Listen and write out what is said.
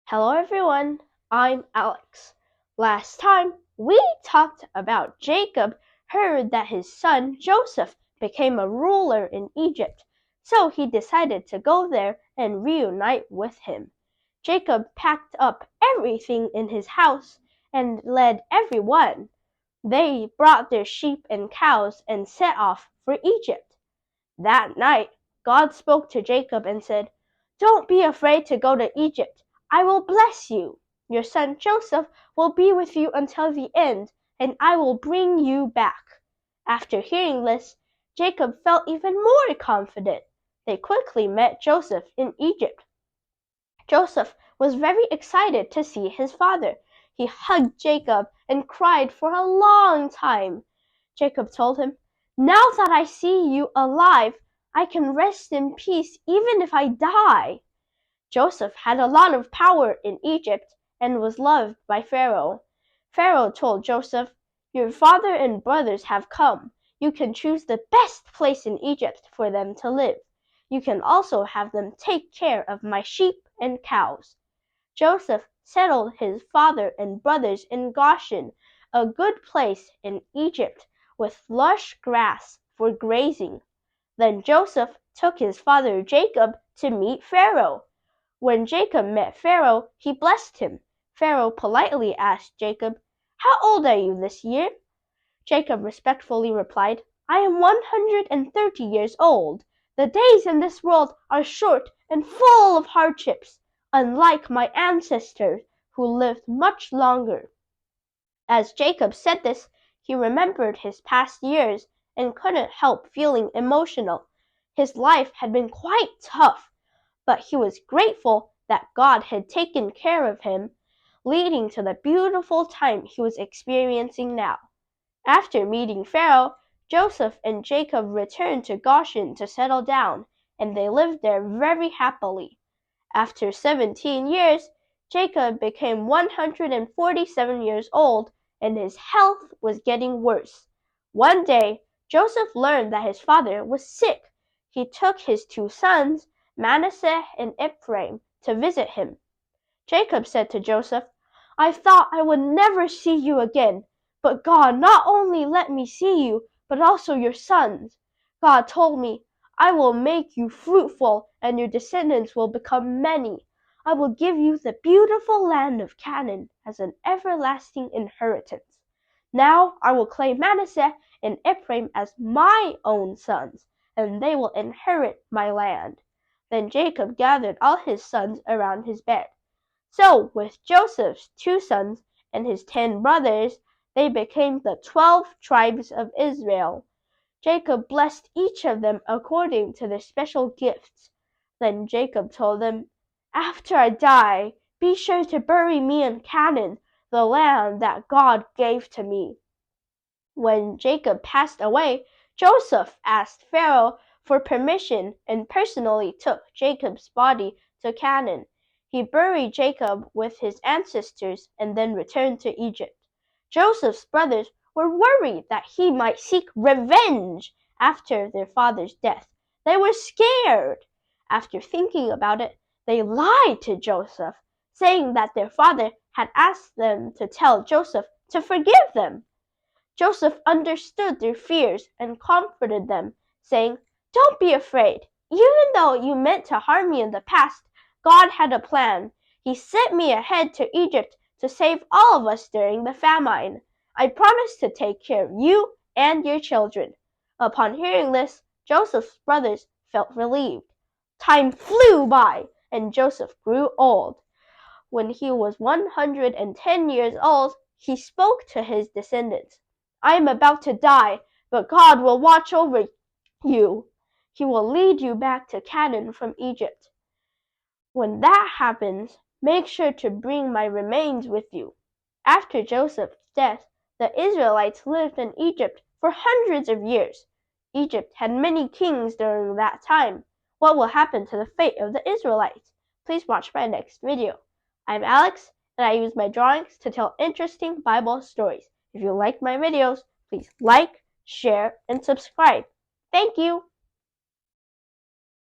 Hello everyone, I'm Alex. Last time we talked about Jacob heard that his son Joseph became a ruler in Egypt, so he decided to go there and reunite with him. Jacob packed up everything in his house and led everyone. They brought their sheep and cows and set off for Egypt. That night, God spoke to Jacob and said, "Don't be afraid to go to Egypt. I will bless you. Your son Joseph will be with you until the end, and I will bring you back." After hearing this, Jacob felt even more confident. They quickly met Joseph in Egypt. Joseph was very excited to see his father. He hugged Jacob and cried for a long time. Jacob told him, "Now that I see you alive, I can rest in peace even if I die." Joseph had a lot of power in Egypt and was loved by Pharaoh. Pharaoh told Joseph, "Your father and brothers have come. You can choose the best place in Egypt for them to live. You can also have them take care of my sheep and cows." Joseph settled his father and brothers in Goshen, a good place in Egypt with lush grass for grazing. Then Joseph took his father Jacob to meet Pharaoh. When Jacob met Pharaoh, he blessed him. Pharaoh politely asked Jacob, "How old are you this year?" Jacob respectfully replied, "I am 130 years old. The days in this world are short and full of hardships, unlike my ancestors who lived much longer." As Jacob said this, he remembered his past years and couldn't help feeling emotional. His life had been quite tough, but he was grateful that God had taken care of him, leading to the beautiful time he was experiencing now. After meeting Pharaoh, Joseph and Jacob returned to Goshen to settle down, and they lived there very happily. After 17 years, Jacob became 147 years old, and his health was getting worse. One day, Joseph learned that his father was sick. He took his two sons, Manasseh and Ephraim, to visit him. Jacob said to Joseph, "I thought I would never see you again, but God not only let me see you, but also your sons. God told me, 'I will make you fruitful, and your descendants will become many. I will give you the beautiful land of Canaan as an everlasting inheritance.' Now I will claim Manasseh and Ephraim as my own sons, and they will inherit my land." Then Jacob gathered all his sons around his bed. So, with Joseph's two sons and his 10 brothers, they became the 12 tribes of Israel. Jacob blessed each of them according to their special gifts. Then Jacob told them, "After I die, be sure to bury me in Canaan, the land that God gave to me." When Jacob passed away, Joseph asked Pharaoh for permission and personally took Jacob's body to Canaan. He buried Jacob with his ancestors and then returned to Egypt. Joseph's brothers were worried that he might seek revenge after their father's death. They were scared. After thinking about it, they lied to Joseph, saying that their father had asked them to tell Joseph to forgive them. Joseph understood their fears and comforted them, saying, "Don't be afraid. Even though you meant to harm me in the past, God had a plan. He sent me ahead to Egypt to save all of us during the famine. I promised to take care of you and your children." Upon hearing this, Joseph's brothers felt relieved. Time flew by, and Joseph grew old. When he was 110 years old, he spoke to his descendants. "I am about to die, but God will watch over you. He will lead you back to Canaan from Egypt. When that happens, make sure to bring my remains with you." After Joseph's death, the Israelites lived in Egypt for hundreds of years. Egypt had many kings during that time. What will happen to the fate of the Israelites? Please watch my next video. I'm Alex, and I use my drawings to tell interesting Bible stories. If you like my videos, please like, share, and subscribe. Thank you!